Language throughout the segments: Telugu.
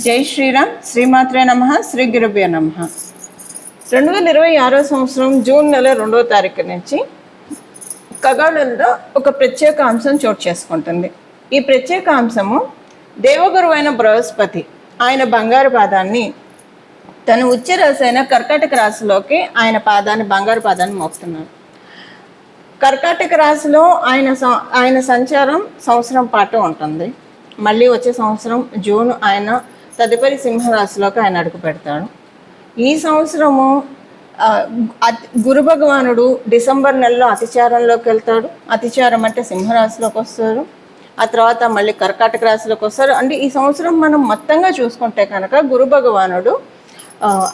జై శ్రీరామ్. శ్రీమాత్రే నమః. శ్రీ గురుభ్యో నమః. 2026 సంవత్సరం జూన్ నెల 2వ తారీఖు నుంచి ఖగోళంలో ఒక ప్రత్యేక అంశం చోటు చేసుకుంటుంది. ఈ ప్రత్యేక అంశము దేవగురు అయిన బృహస్పతి ఆయన బంగారు పాదాన్ని తన ఉచ్చ రాశి అయిన కర్కాటక రాశిలోకి బంగారు పాదాన్ని మోపుతున్నారు. కర్కాటక రాశిలో ఆయన సంచారం సంవత్సరం పాటు ఉంటుంది. మళ్ళీ వచ్చే సంవత్సరం జూన్ ఆయన తదుపరి సింహరాశిలోకి ఆయన అడుగు పెడతాడు. ఈ సంవత్సరము గురు భగవానుడు డిసెంబర్ నెలలో అతిచారంలోకి వెళ్తాడు. అతిచారం అంటే సింహరాశిలోకి వస్తారు. ఆ తర్వాత మళ్ళీ కర్కాటక రాశిలోకి వస్తారు. అంటే ఈ సంవత్సరం మనం మొత్తంగా చూసుకుంటే కనుక గురు భగవానుడు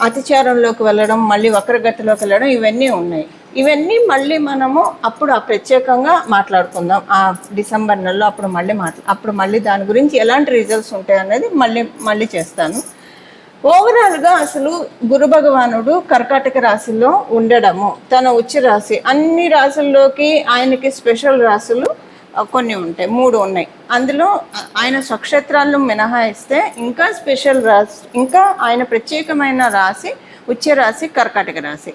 అతిచారంలోకి వెళ్ళడం, మళ్ళీ వక్రగతిలోకి వెళ్ళడం, ఇవన్నీ ఉన్నాయి. ఇవన్నీ మళ్ళీ మనము అప్పుడు ప్రత్యేకంగా మాట్లాడుకుందాం. ఆ డిసెంబర్ నెలలో అప్పుడు మళ్ళీ దాని గురించి ఎలాంటి రిజల్ట్స్ ఉంటాయి అనేది మళ్ళీ చేస్తాను. ఓవరాల్గా అసలు గురు భగవానుడు కర్కాటక రాశిలో ఉండడము, తన ఉచ్చ రాశి, అన్ని రాశుల్లోకి ఆయనకి స్పెషల్ రాశులు కొన్ని ఉంటాయి, 3 ఉన్నాయి. అందులో ఆయన స్వక్షేత్రాలను మినహాయిస్తే ఇంకా స్పెషల్ రాశి, ఇంకా ఆయన ప్రత్యేకమైన రాశి ఉచ్చ రాశి కర్కాటక రాశి.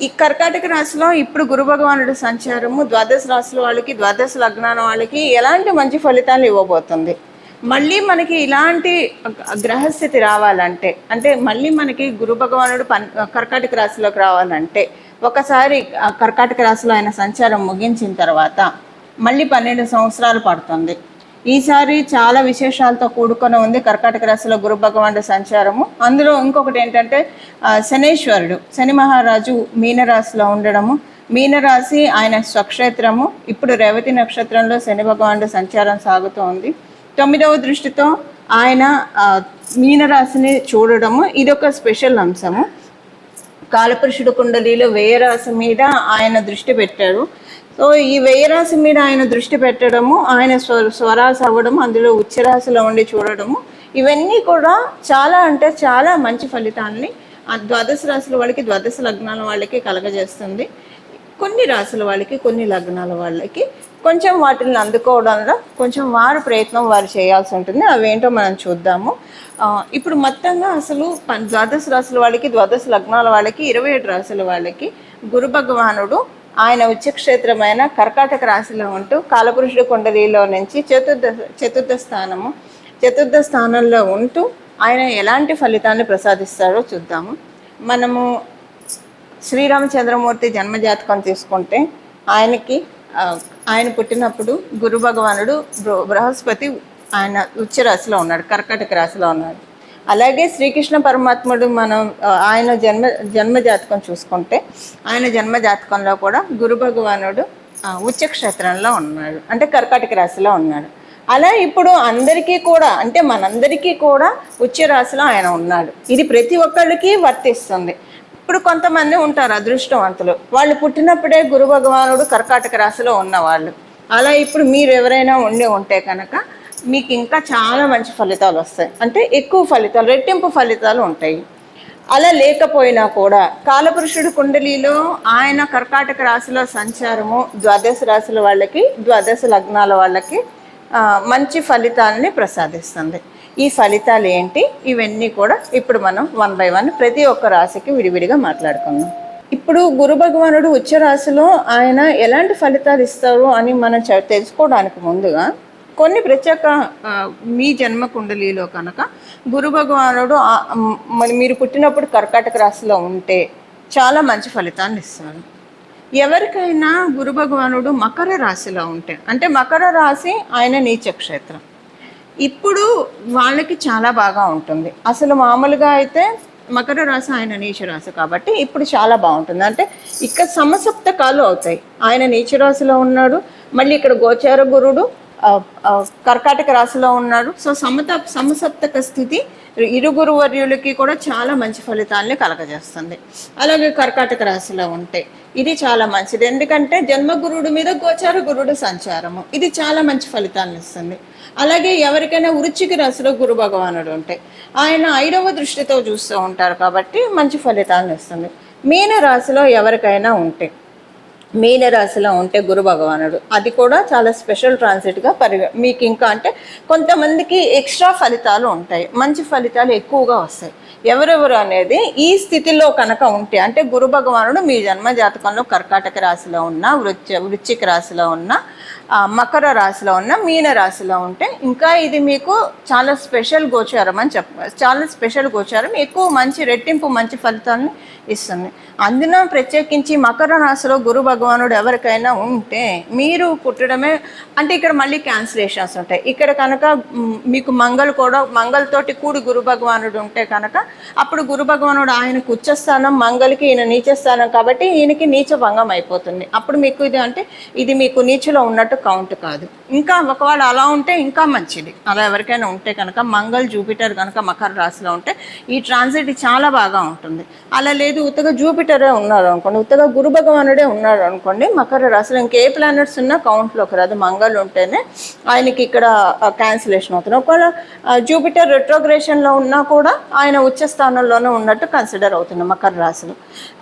ఈ కర్కాటక రాశిలో ఇప్పుడు గురు భగవానుడు సంచారము ద్వాదశ రాశుల వాళ్ళకి, ద్వాదశ లగ్నాల వాళ్ళకి ఎలాంటి మంచి ఫలితాలు ఇవ్వబోతుంది. మళ్ళీ మనకి ఇలాంటి గ్రహస్థితి రావాలంటే, అంటే మళ్ళీ మనకి గురు భగవానుడు కర్కాటక రాశిలోకి రావాలంటే, ఒకసారి కర్కాటక రాశిలో ఆయన సంచారం ముగించిన తర్వాత మళ్ళీ 12 సంవత్సరాలు పడుతుంది. ఈసారి చాలా విశేషాలతో కూడుకొని ఉంది కర్కాటక రాశిలో గురు భగవానుడు సంచారము. అందులో ఇంకొకటి ఏంటంటే శనేశ్వరుడు, శని మహారాజు మీనరాశిలో ఉండడము. మీనరాశి ఆయన స్వక్షేత్రము. ఇప్పుడు రేవతి నక్షత్రంలో శని భగవానుడు సంచారం సాగుతూ ఉంది. 9వ దృష్టితో ఆయన మీనరాశిని చూడడము, ఇదొక స్పెషల్ అంశము. కాలపురుషుడు కుండలిలో వ్యయరాశి మీద ఆయన దృష్టి పెట్టారు. సో ఈ వ్యయరాశి మీద ఆయన దృష్టి పెట్టడము, ఆయన స్వరాశి అవ్వడము, అందులో ఉచ్చరాశిలో ఉండి చూడడము, ఇవన్నీ కూడా చాలా మంచి ఫలితాలని ద్వాదశ రాశుల వాళ్ళకి, ద్వాదశ లగ్నాల వాళ్ళకి కలగజేస్తుంది. కొన్ని రాశుల వాళ్ళకి, కొన్ని లగ్నాల వాళ్ళకి కొంచెం వాటిని అందుకోవడంలో కొంచెం ప్రయత్నం వారు చేయాల్సి ఉంటుంది. అవేంటో మనం చూద్దాము. ఇప్పుడు మొత్తంగా అసలు ద్వాదశ రాశుల వాళ్ళకి, ద్వాదశ లగ్నాల వాళ్ళకి, 27 రాశుల వాళ్ళకి గురు భగవానుడు ఆయన ఉచ్చక్షేత్రమైన కర్కాటక రాశిలో ఉంటూ కాలపురుషుడు కుండలిలో నుంచి చతుర్థ స్థానంలో ఉంటూ ఆయన ఎలాంటి ఫలితాన్ని ప్రసాదిస్తారో చూద్దాము. మనము శ్రీరామచంద్రమూర్తి జన్మజాతకం తీసుకుంటే ఆయన పుట్టినప్పుడు గురు భగవానుడు బృహస్పతి ఆయన ఉచ్చ రాశిలో ఉన్నాడు, కర్కాటక రాశిలో ఉన్నాడు. అలాగే శ్రీకృష్ణ పరమాత్ముడు ఆయన జన్మజాతకం చూసుకుంటే ఆయన జన్మజాతకంలో కూడా గురు భగవానుడు ఉచ్చక్షేత్రంలో ఉన్నాడు, అంటే కర్కాటక రాశిలో ఉన్నాడు. అలా ఇప్పుడు అందరికీ కూడా, అంటే మనందరికీ కూడా ఉచ్చ రాశిలో ఆయన ఉన్నాడు. ఇది ప్రతి ఒక్కళ్ళకి వర్తిస్తుంది. ఇప్పుడు కొంతమంది ఉంటారు అదృష్టవంతులు, వాళ్ళు పుట్టినప్పుడే గురు భగవానుడు కర్కాటక రాశిలో ఉన్నవాళ్ళు. అలా ఇప్పుడు మీరు ఎవరైనా ఉంటే కనుక మీకు ఇంకా చాలా మంచి ఫలితాలు వస్తాయి, అంటే ఎక్కువ ఫలితాలు, రెట్టింపు ఫలితాలు ఉంటాయి. అలా లేకపోయినా కూడా కాలపురుషుడు కుండలిలో ఆయన కర్కాటక రాశిలో సంచారము ద్వాదశ రాశుల వాళ్ళకి, ద్వాదశ లగ్నాల వాళ్ళకి మంచి ఫలితాలని ప్రసాదిస్తుంది. ఈ ఫలితాలు ఏంటి, ఇవన్నీ కూడా ఇప్పుడు మనం 1 by 1 ప్రతి ఒక్క రాశికి విడివిడిగా మాట్లాడుకుందాం. ఇప్పుడు గురు భగవానుడు ఉచ్చ రాశిలో ఆయన ఎలాంటి ఫలితాలు ఇస్తారు అని మనం తెలుసుకోవడానికి ముందుగా కొన్ని ప్రత్యేక మీ జన్మ కుండలిలో కనుక గురు భగవానుడు మీరు పుట్టినప్పుడు కర్కాటక రాశిలో ఉంటే చాలా మంచి ఫలితాన్ని ఇస్తారు. ఎవరికైనా గురు భగవానుడు మకర రాశిలో ఉంటే, అంటే మకర రాశి ఆయన నీచక్షేత్రం, ఇప్పుడు వాళ్ళకి చాలా బాగా ఉంటుంది. అసలు మామూలుగా అయితే మకర రాశి ఆయన నీచ రాశి కాబట్టి ఇప్పుడు చాలా బాగుంటుంది. అంటే ఇక్కడ సమసప్తకాలు అవుతాయి. ఆయన నీచ రాశిలో ఉన్నాడు, మళ్ళీ ఇక్కడ గోచార గురుడు కర్కాటక రాశిలో ఉన్నాడు. సో సమసప్తక స్థితి ఇరుగురు వర్యులకి కూడా చాలా మంచి ఫలితాలని కలగజేస్తుంది. అలాగే కర్కాటక రాశిలో ఉంటే ఇది చాలా మంచిది, ఎందుకంటే జన్మగురుడు మీద గోచార గురుడు సంచారము, ఇది చాలా మంచి ఫలితాలను ఇస్తుంది. అలాగే ఎవరికైనా వృశ్చిక రాశిలో గురు భగవానుడు ఉంటే ఆయన 5వ దృష్టితో చూస్తూ ఉంటారు కాబట్టి మంచి ఫలితాలను ఇస్తుంది. మీన రాశిలో ఎవరికైనా ఉంటే మీనరాశిలో ఉంటే గురు భగవానుడు, అది కూడా చాలా స్పెషల్ ట్రాన్సిట్గా మీకు ఇంకా అంటే కొంతమందికి ఎక్స్ట్రా ఫలితాలు ఉంటాయి, మంచి ఫలితాలు ఎక్కువగా వస్తాయి. ఎవరెవరు అనేది ఈ స్థితిలో కనుక ఉంటే, అంటే గురు భగవానుడు మీ జన్మ జాతకంలో కర్కాటక రాశిలో ఉన్న, వృశ్చిక రాశిలో ఉన్న, మకర రాశిలో ఉన్న, మీన రాశిలో ఉంటే ఇంకా ఇది మీకు చాలా స్పెషల్ గోచారం అని చాలా స్పెషల్ గోచారం, ఎక్కువ మంచి రెట్టింపు మంచి ఫలితాలను ఇస్తుంది. అందున ప్రత్యేకించి మకర రాశిలో గురు భగవానుడు ఎవరికైనా ఉంటే మీరు పుట్టడమే అంటే ఇక్కడ మళ్ళీ క్యాన్సిలేషన్స్ ఉంటాయి. ఇక్కడ కనుక మీకు మంగళతోటి కూడి గురు భగవానుడు ఉంటే కనుక అప్పుడు గురు భగవానుడు ఆయనకు ఉచ్చస్థానం, మంగళకి ఈయన నీచస్థానం కాబట్టి ఈయనకి నీచ భంగం అయిపోతుంది. అప్పుడు మీకు ఇది మీకు నీచలో ఉన్నట్టు కౌంట్ కాదు. ఇంకా ఒకవేళ అలా ఉంటే ఇంకా మంచిది. అలా ఎవరికైనా ఉంటే కనుక మంగళ జూపిటర్ కనుక మకర రాశిలో ఉంటే ఈ ట్రాన్సిట్ చాలా బాగా ఉంటుంది. అలా లేదు ఉత్తగా జూపిటరే ఉన్నారు అనుకోండి, ఉత్తగా గురు భగవానుడే ఉన్నాడు అనుకోండి మకర రాశిలో, ఇంకే ప్లానెట్స్ ఉన్నా కౌంట్లోకి రాదు. మంగళ ఉంటేనే ఆయనకి ఇక్కడ క్యాన్సిలేషన్ అవుతుంది. ఒకవేళ జూపిటర్ రెట్రోగ్రేషన్లో ఉన్నా కూడా ఆయన ఉచ్చ స్థానంలోనే ఉన్నట్టు కన్సిడర్ అవుతుంది మకర రాశిలో.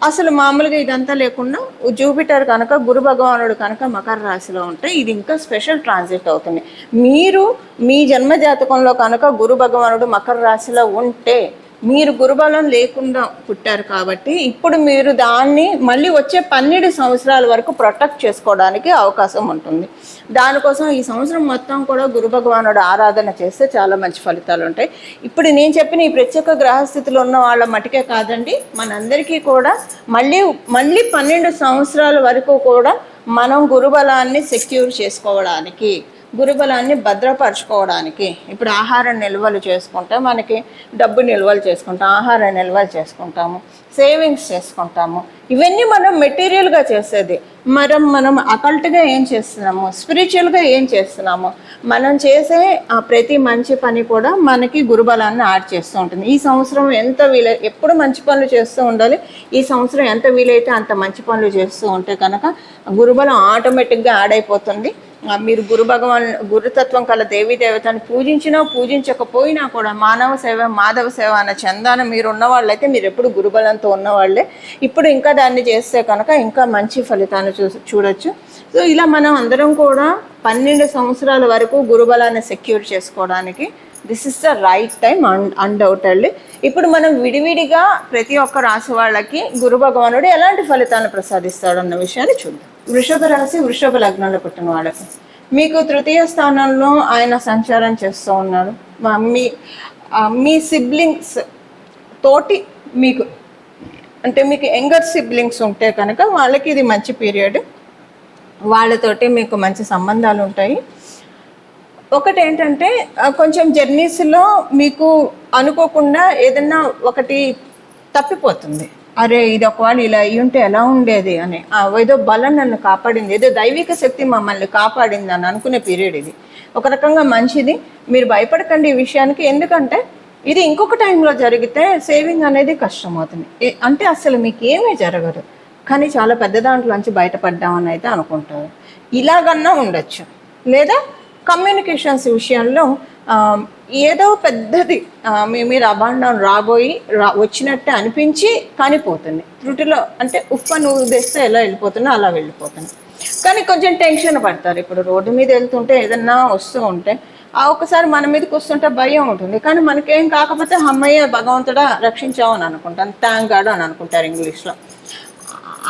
అసలు మామూలుగా ఇదంతా లేకుండా జూపిటర్ కనుక గురు భగవానుడు కనుక మకర రాశిలో ఉంటే ఇది ఇంకా స్పెషల్ ట్రాన్సిట్ అవుతుంది. మీరు మీ జన్మ జాతకంలో కనుక గురు భగవానుడు మకర రాశిలో ఉంటే మీరు గురుబలం లేకుండా పుట్టారు కాబట్టి ఇప్పుడు మీరు దాన్ని మళ్ళీ వచ్చే 12 సంవత్సరాల వరకు ప్రొటెక్ట్ చేసుకోవడానికి అవకాశం ఉంటుంది. దానికోసం ఈ సంవత్సరం మొత్తం కూడా గురు భగవానుడు ఆరాధన చేస్తే చాలా మంచి ఫలితాలు ఉంటాయి. ఇప్పుడు నేను చెప్పిన ఈ ప్రత్యేక గ్రహస్థితిలో ఉన్న వాళ్ళ మటుకే కాదండి, మనందరికీ కూడా మళ్ళీ 12 సంవత్సరాల వరకు కూడా మనం గురుబలాన్ని సెక్యూర్ చేసుకోవడానికి, గురుబలాన్ని భద్రపరచుకోవడానికి ఇప్పుడు ఆహార నిల్వలు చేసుకుంటే మనకి డబ్బు నిల్వలు చేసుకుంటాం, ఆహార నిల్వలు చేసుకుంటాము, సేవింగ్స్ చేసుకుంటాము. ఇవన్నీ మనం మెటీరియల్గా చేసేది. మనం అకల్ట్గా ఏం చేస్తున్నాము, స్పిరిచువల్గా ఏం చేస్తున్నాము, మనం చేసే ప్రతి మంచి పని కూడా మనకి గురుబలాన్ని యాడ్ చేస్తూ ఉంటుంది. ఈ సంవత్సరం ఎంత ఎప్పుడు మంచి పనులు చేస్తూ ఉండాలి. ఈ సంవత్సరం ఎంత వీలైతే అంత మంచి పనులు చేస్తూ ఉంటే కనుక గురుబలం ఆటోమేటిక్గా యాడ్ అయిపోతుంది. మీరు గురుతత్వం కల దేవీ దేవతని పూజించినా పూజించకపోయినా కూడా మానవ సేవ మాధవ సేవ అన్న చందాన మీరు ఉన్నవాళ్ళైతే మీరు ఎప్పుడు గురుబలంతో ఉన్నవాళ్ళే. ఇప్పుడు ఇంకా దాన్ని చేస్తే కనుక ఇంకా మంచి ఫలితాన్ని చూడొచ్చు. సో ఇలా మనం అందరం కూడా 12 సంవత్సరాల వరకు గురుబలాన్ని సెక్యూర్ చేసుకోవడానికి this is the right time undoubtedly. ఇప్పుడు మనం విడివిడిగా ప్రతి ఒక్క రాశి వాళ్ళకి గురు భగవానుడు ఎలాంటి ఫలితాలను ప్రసాదిస్తాడు అన్న విషయాన్ని చూద్దాం. వృషభ రాశి వృషభ లగ్నంలో పుట్టిన వాళ్ళకి మీకు 3వ స్థానంలో ఆయన సంచారం చేస్తూ ఉన్నారు. మీ సిబ్లింగ్స్ తోటి మీకు యంగర్ సిబ్లింగ్స్ ఉంటే కనుక వాళ్ళకి ఇది మంచి పీరియడ్, వాళ్ళతోటి మీకు మంచి సంబంధాలు ఉంటాయి. ఒకటి ఏంటంటే కొంచెం జర్నీస్లో మీకు అనుకోకుండా ఏదన్నా ఒకటి తప్పిపోతుంది. అరే ఇది ఒకవేళ ఇలా అయ్యి ఉంటే ఎలా ఉండేది అని, ఏదో బలం నన్ను కాపాడింది, ఏదో దైవిక శక్తి మమ్మల్ని కాపాడింది అని అనుకునే పీరియడ్ ఇది. ఒక రకంగా మంచిది, మీరు భయపడకండి ఈ విషయానికి. ఎందుకంటే ఇది ఇంకొక టైంలో జరిగితే సేవింగ్ అనేది కష్టమవుతుంది. అంటే అసలు మీకు ఏమీ జరగదు కానీ చాలా పెద్ద దాంట్లోంచి బయటపడ్డామని అయితే అనుకుంటారు. ఇలాగన్నా ఉండొచ్చు. లేదా కమ్యూనికేషన్స్ విషయంలో ఏదో పెద్దది మీ మీద అభాండం వచ్చినట్టే అనిపించి కానిపోతుంది. త్రుటిలో అంటే ఉప్పను ఉద్దేశిస్తే ఎలా వెళ్ళిపోతున్నా అలా వెళ్ళిపోతుంది. కానీ కొంచెం టెన్షన్ పడతారు. ఇప్పుడు రోడ్డు మీద వెళ్తుంటే ఏదన్నా వస్తూ ఉంటే ఒకసారి మన మీదకి వస్తుంటే భయం ఉంటుంది. కానీ మనకేం కాకపోతే అమ్మయ్య భగవంతుడా రక్షించామని అనుకుంటాను, థ్యాంక్ గాడ్ అని అనుకుంటారు ఇంగ్లీష్లో.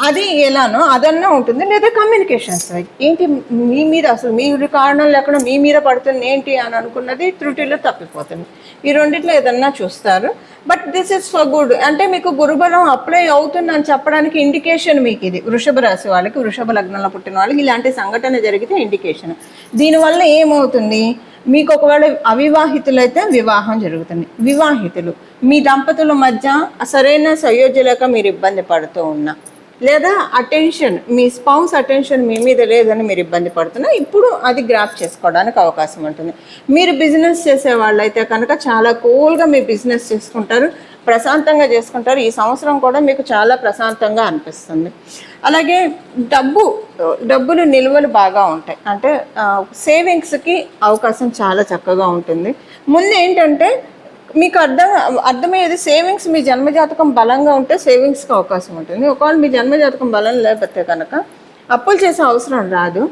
అది ఎలానో అదన్నా ఉంటుంది. లేదా కమ్యూనికేషన్స్ ఏంటి మీ మీద అసలు మీరు కారణం లేకుండా మీ మీద పడుతుంది ఏంటి అని అనుకున్నది త్రుటిలో తప్పిపోతుంది. ఈ రెండిట్లో ఏదన్నా చూస్తారు. But this is for good. అంటే మీకు గురుబలం అప్లై అవుతుందని చెప్పడానికి ఇండికేషన్ మీకు ఇది. వృషభ రాశి వాళ్ళకి, వృషభ లగ్నంలో పుట్టిన వాళ్ళకి ఇలాంటి సంఘటన జరిగితే ఇండికేషన్. దీనివల్ల ఏమవుతుంది, మీకు ఒకవేళ అవివాహితులైతే వివాహం జరుగుతుంది. వివాహితులు మీ దంపతుల మధ్య సరైన సంయోజ్యలేక మీరు ఇబ్బంది పడుతూ ఉన్నా, లేదా అటెన్షన్ మీ స్పౌస్ అటెన్షన్ మీ మీద లేదని మీరు ఇబ్బంది పడుతున్నా, ఇప్పుడు అది గ్రాప్ చేసుకోవడానికి అవకాశం ఉంటుంది. మీరు బిజినెస్ చేసే వాళ్ళైతే కనుక చాలా కూల్గా మీ బిజినెస్ చేసుకుంటారు, ప్రశాంతంగా చేసుకుంటారు. ఈ సంవత్సరం కూడా మీకు చాలా ప్రశాంతంగా అనిపిస్తుంది. అలాగే డబ్బులు నిల్వలు బాగా ఉంటాయి. అంటే సేవింగ్స్కి అవకాశం చాలా చక్కగా ఉంటుంది. ముందు ఏంటంటే మీకు అర్థమయ్యేది సేవింగ్స్ మీ జన్మజాతకం బలంగా ఉంటే సేవింగ్స్కి అవకాశం ఉంటుంది. ఒకవేళ మీ జన్మజాతకం బలం లేకపోతే కనుక అప్పులు చేసే అవసరం రాదు.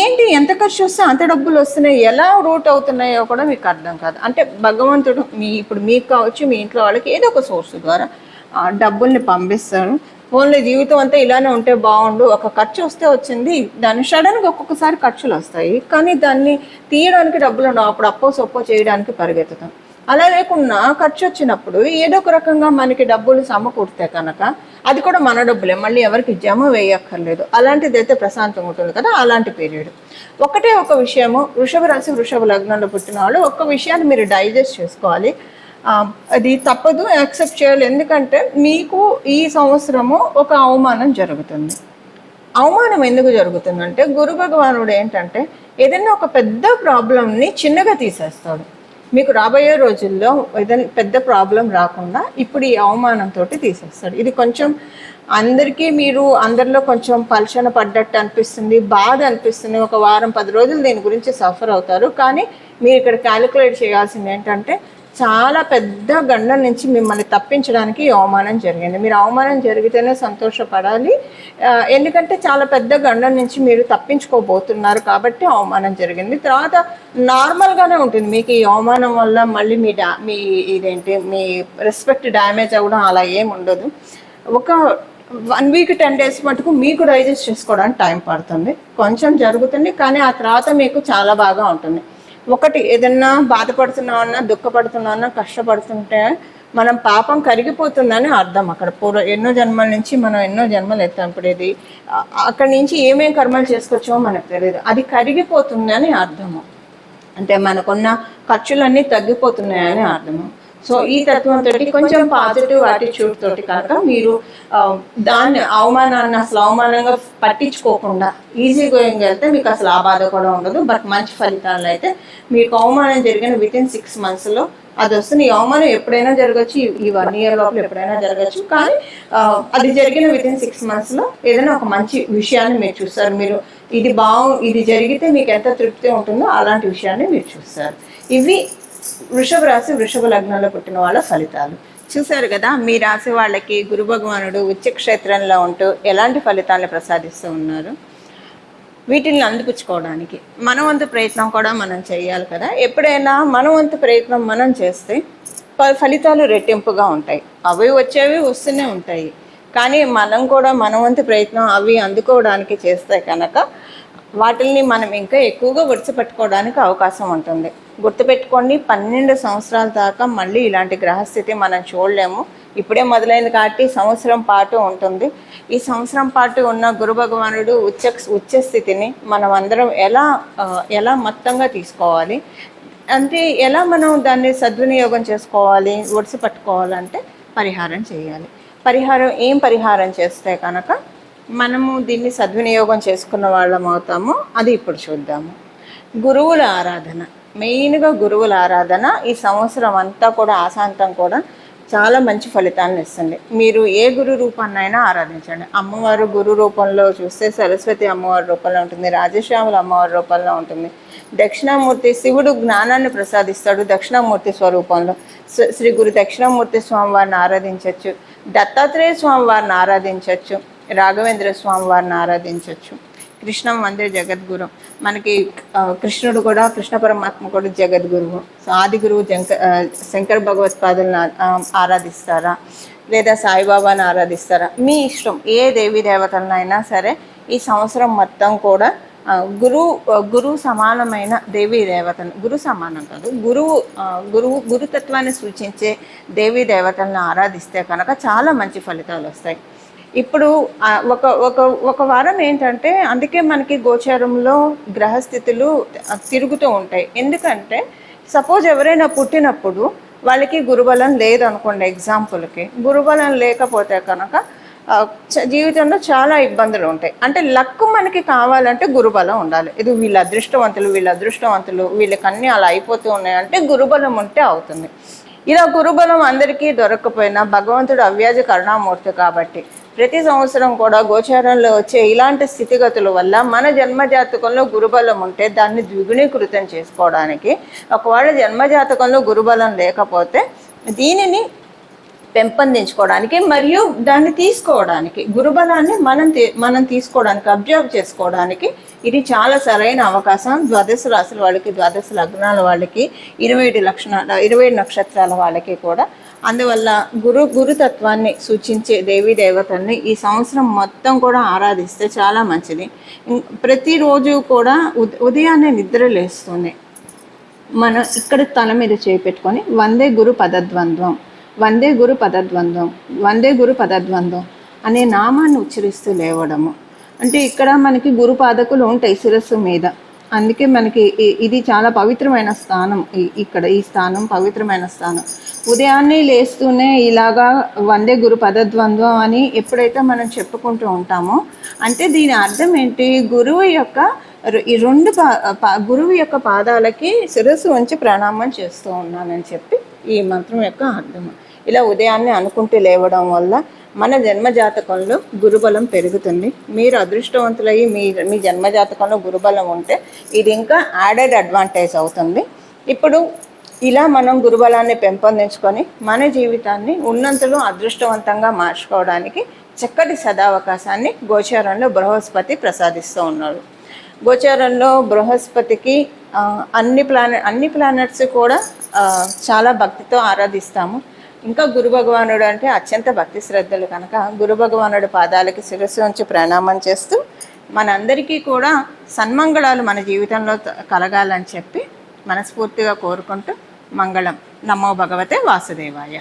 ఏంటి ఎంత ఖర్చు వస్తే అంత డబ్బులు వస్తున్నాయి, ఎలా రూట్ అవుతున్నాయో కూడా మీకు అర్థం కాదు. అంటే భగవంతుడు ఇప్పుడు మీకు కావచ్చు, మీ ఇంట్లో వాళ్ళకి ఏదో ఒక సోర్స్ ద్వారా డబ్బుల్ని పంపిస్తాడు. ఓన్లీ జీవితం అంతా ఇలానే ఉంటే బాగుండు, ఒక ఖర్చు వస్తే వచ్చింది, దాన్ని సడన్గా ఒక్కొక్కసారి ఖర్చులు వస్తాయి, కానీ దాన్ని తీయడానికి డబ్బులు ఉండవు. అప్పుడు అప్పో సొప్పో చేయడానికి పరిగెత్తుతాం. అలా లేకుండా ఖర్చు వచ్చినప్పుడు ఏదో ఒక రకంగా మనకి డబ్బులు సమకూడితే కనుక అది కూడా మన డబ్బులే, మళ్ళీ ఎవరికి జమ వేయక్కర్లేదు. అలాంటిది అయితే ప్రశాంతంగా ఉంటుంది కదా, అలాంటి పీరియడ్. ఒకటే ఒక విషయము, వృషభ రాశి వృషభ లగ్నంలో పుట్టిన వాళ్ళు ఒక్క విషయాన్ని మీరు డైజెస్ట్ చేసుకోవాలి. అది తప్పదు, యాక్సెప్ట్ చేయాలి. ఎందుకంటే మీకు ఈ సంవత్సరము ఒక అవమానం జరుగుతుంది. అవమానం ఎందుకు జరుగుతుందంటే గురు భగవానుడు ఏంటంటే ఏదైనా ఒక పెద్ద ప్రాబ్లంని చిన్నగా తీసేస్తాడు. మీకు రాబోయే రోజుల్లో ఏదైనా పెద్ద ప్రాబ్లం రాకుండా ఇప్పుడు ఈ అవమానంతో తీసేస్తాడు. ఇది కొంచెం అందరికీ అందరిలో కొంచెం పల్చన పడ్డట్టు అనిపిస్తుంది, బాధ అనిపిస్తుంది. ఒక వారం 10 రోజులు దీని గురించి సఫర్ అవుతారు. కానీ మీరు ఇక్కడ క్యాలిక్యులేట్ చేయాల్సింది ఏంటంటే చాలా పెద్ద గండం నుంచి మిమ్మల్ని తప్పించడానికి ఈ అవమానం జరిగింది. మీరు అవమానం జరిగితేనే సంతోషపడాలి, ఎందుకంటే చాలా పెద్ద గండం నుంచి మీరు తప్పించుకోబోతున్నారు కాబట్టి అవమానం జరిగింది. తర్వాత నార్మల్గానే ఉంటుంది. మీకు ఈ అవమానం వల్ల మళ్ళీ మీ రెస్పెక్ట్ డ్యామేజ్ అవ్వడం అలా ఏమి ఉండదు. ఒక 1 వీక్ 10 డేస్ మటుకు మీకు డైజెస్ట్ చేసుకోవడానికి టైం పడుతుంది, కొంచెం జరుగుతుంది. కానీ ఆ తర్వాత మీకు చాలా బాగా ఉంటుంది. ఒకటి ఏదన్నా బాధపడుతున్నామన్నా, దుఃఖపడుతున్నామన్నా, కష్టపడుతుంటే మనం పాపం కరిగిపోతుందని అర్థం. అక్కడ ఎన్నో జన్మల నుంచి మనం ఎన్నో జన్మలు ఎత్తాం. ఇప్పుడు ఇది అక్కడి నుంచి ఏమేం కర్మలు చేసుకొచ్చామో మనకు తెలియదు, అది కరిగిపోతుందని అర్థము. అంటే మనకున్న ఖర్చులన్నీ తగ్గిపోతున్నాయని అర్థము. సో ఈ తత్వంతో కొంచెం పాజిటివ్ యాటిట్యూడ్ తోటి కనుక మీరు దాన్ని అవమానాన్ని అసలు అవమానంగా పట్టించుకోకుండా ఈజీ గోయింగ్ వెళ్తే మీకు అసలు ఆ బాధ కూడా ఉండదు. బట్ మంచి ఫలితాలు అయితే మీకు అవమానం జరిగిన వితిన్ 6 monthsలో అది వస్తుంది. ఈ అవమానం ఎప్పుడైనా జరగచ్చు, ఈ 1 year లోపల ఎప్పుడైనా జరగచ్చు. కానీ అది జరిగిన వితిన్ 6 monthsలో ఏదైనా ఒక మంచి విషయాన్ని మీరు చూస్తారు. మీరు ఇది జరిగితే మీకు ఎంత తృప్తి ఉంటుందో అలాంటి విషయాన్ని మీరు చూస్తారు. ఇవి వృషభ రాశి వృషభ లగ్నంలో పుట్టిన వాళ్ళ ఫలితాలు చూశారు కదా. మీ రాశి వాళ్ళకి గురు భగవానుడు ఉచ్చ క్షేత్రంలో ఉంటూ ఎలాంటి ఫలితాలను ప్రసాదిస్తూ ఉన్నారు. వీటిని అందిపుచ్చుకోవడానికి మన వంతు ప్రయత్నం కూడా మనం చేయాలి కదా. ఎప్పుడైనా మన వంతు ప్రయత్నం మనం చేస్తే ఫలితాలు రెట్టింపుగా ఉంటాయి. అవి వచ్చేవి వస్తూనే ఉంటాయి. కానీ మనం కూడా మన వంతు ప్రయత్నం అవి అందుకోవడానికి చేస్తే కనుక వాటిల్ని మనం ఇంకా ఎక్కువగా విడిచిపెట్టుకోవడానికి అవకాశం ఉంటుంది. గుర్తుపెట్టుకోండి, 12 సంవత్సరాల దాకా మళ్ళీ ఇలాంటి గ్రహస్థితి మనం చూడలేము. ఇప్పుడే మొదలైంది కాబట్టి సంవత్సరం పాటు ఉంటుంది. ఈ సంవత్సరం పాటు ఉన్న గురు భగవానుడు ఉచ్చ స్థితిని మనం అందరం ఎలా మొత్తంగా తీసుకోవాలి, అంటే ఎలా మనం దాన్ని సద్వినియోగం చేసుకోవాలి, ఒడిసి పట్టుకోవాలంటే పరిహారం చేయాలి. ఏం పరిహారం చేస్తే కనుక మనము దీన్ని సద్వినియోగం చేసుకున్న వాళ్ళం అవుతాము, అది ఇప్పుడు చూద్దాము. గురువుల ఆరాధన, మెయిన్గా గురువుల ఆరాధన ఈ సంవత్సరం అంతా కూడా ఆశాంతం కూడా చాలా మంచి ఫలితాలను ఇస్తుంది. మీరు ఏ గురు రూపాన్నైనా ఆరాధించండి. అమ్మవారు గురు రూపంలో చూస్తే సరస్వతి అమ్మవారి రూపంలో ఉంటుంది, రాజశ్యాముల అమ్మవారి రూపంలో ఉంటుంది. దక్షిణామూర్తి శివుడు జ్ఞానాన్ని ప్రసాదిస్తాడు దక్షిణామూర్తి స్వరూపంలో. శ్రీ గురు దక్షిణామూర్తి స్వామివారిని ఆరాధించవచ్చు, దత్తాత్రేయ స్వామివారిని ఆరాధించవచ్చు, రాఘవేంద్ర స్వామి వారిని ఆరాధించవచ్చు. కృష్ణ మందిర జగద్గురు, మనకి కృష్ణుడు కూడా, కృష్ణ పరమాత్మ కూడా జగద్గురువు. సో ఆది గురువు శంకర భగవత్పాదులను ఆరాధిస్తారా లేదా సాయిబాబాని ఆరాధిస్తారా, మీ ఇష్టం. ఏ దేవీ దేవతలనైనా సరే ఈ సంవత్సరం మొత్తం కూడా గురువు సమానమైన దేవీ దేవతను, గురు సమానం కాదు, గురుతత్వాన్ని సూచించే దేవీ దేవతలను ఆరాధిస్తే కనుక చాలా మంచి ఫలితాలు వస్తాయి. ఇప్పుడు ఒక వారం ఏంటంటే, అందుకే మనకి గోచారంలో గ్రహస్థితులు తిరుగుతూ ఉంటాయి. ఎందుకంటే సపోజ్ ఎవరైనా పుట్టినప్పుడు వాళ్ళకి గురుబలం లేదనుకోండి, ఎగ్జాంపుల్కి గురుబలం లేకపోతే కనుక జీవితంలో చాలా ఇబ్బందులు ఉంటాయి. అంటే లక్ మనకి కావాలంటే గురుబలం ఉండాలి. ఇది వీళ్ళ అదృష్టవంతులు వీళ్ళకి అన్నీ అలా అయిపోతూ ఉన్నాయంటే గురుబలం ఉంటే అవుతుంది. ఇలా గురుబలం అందరికీ దొరకకపోయినా భగవంతుడు అవ్యాజ కరుణామూర్తి కాబట్టి ప్రతి సంవత్సరం కూడా గోచారంలో వచ్చే ఇలాంటి స్థితిగతుల వల్ల మన జన్మజాతకంలో గురుబలం ఉంటే దాన్ని ద్విగుణీకృతం చేసుకోవడానికి, ఒకవేళ జన్మజాతకంలో గురుబలం లేకపోతే దీనిని పెంపొందించుకోవడానికి మరియు దాన్ని తీసుకోవడానికి, గురుబలాన్ని మనం తీసుకోవడానికి, అబ్జర్వ్ చేసుకోవడానికి ఇది చాలా సరైన అవకాశం. ద్వాదశ రాశుల వాళ్ళకి, ద్వాదశ లగ్నాల వాళ్ళకి, 27 నక్షత్రాల వాళ్ళకి కూడా. అందువల్ల గురుతత్వాన్ని సూచించే దేవీ దేవతల్ని ఈ సంవత్సరం మొత్తం కూడా ఆరాధిస్తే చాలా మంచిది. ప్రతిరోజు కూడా ఉదయాన్నే నిద్ర లేస్తుంది మనం ఇక్కడ తల మీద చేపెట్టుకొని వందే గురు పదద్వంద్వం, వందే గురు పదద్వంద్వం, వందే గురు పదద్వంద్వం అనే నామాన్ని ఉచ్చరిస్తూ లేవడము. అంటే ఇక్కడ మనకి గురు పాదకులు ఉంటాయి శిరస్సు మీద, అందుకే మనకి ఇది చాలా పవిత్రమైన స్థానం. ఇక్కడ ఈ స్థానం పవిత్రమైన స్థానం. ఉదయాన్నే లేస్తూనే ఇలాగా వందే గురు పదద్వంద్వం అని ఎప్పుడైతే మనం చెప్పుకుంటూ ఉంటామో, అంటే దీని అర్థం ఏంటి? గురువు యొక్క ఈ రెండు గురువు యొక్క పాదాలకి శిరస్సు ఉంచి ప్రణామం చేస్తూ ఉన్నానని చెప్పి ఈ మంత్రం యొక్క అర్థం. ఇలా ఉదయాన్నే అనుకుంటూ లేవడం వల్ల మన జన్మజాతకంలో గురుబలం పెరుగుతుంది. మీరు అదృష్టవంతులయ్యి మీ జన్మజాతకంలో గురుబలం ఉంటే ఇది ఇంకా యాడెడ్ అడ్వాంటేజ్ అవుతుంది. ఇప్పుడు ఇలా మనం గురుబలాన్ని పెంపొందించుకొని మన జీవితాన్ని ఉన్నంతలో అదృష్టవంతంగా మార్చుకోవడానికి చక్కటి సదావకాశాన్ని గోచారంలో బృహస్పతి ప్రసాదిస్తూ ఉన్నాడు. గోచారంలో బృహస్పతికి అన్ని ప్లానెట్స్ కూడా చాలా భక్తితో ఆరాధిస్తాము. ఇంకా గురు భగవానుడు అంటే అత్యంత భక్తి శ్రద్ధలు కనుక గురు భగవానుడి పాదాలకి శిరస్సు ఉంచి ప్రణామం చేస్తూ మనందరికీ కూడా సన్మంగళాలు మన జీవితంలో కలగాలని చెప్పి మనస్ఫూర్తిగా కోరుకుంటూ మంగళం. నమో భగవతే వాసుదేవాయ.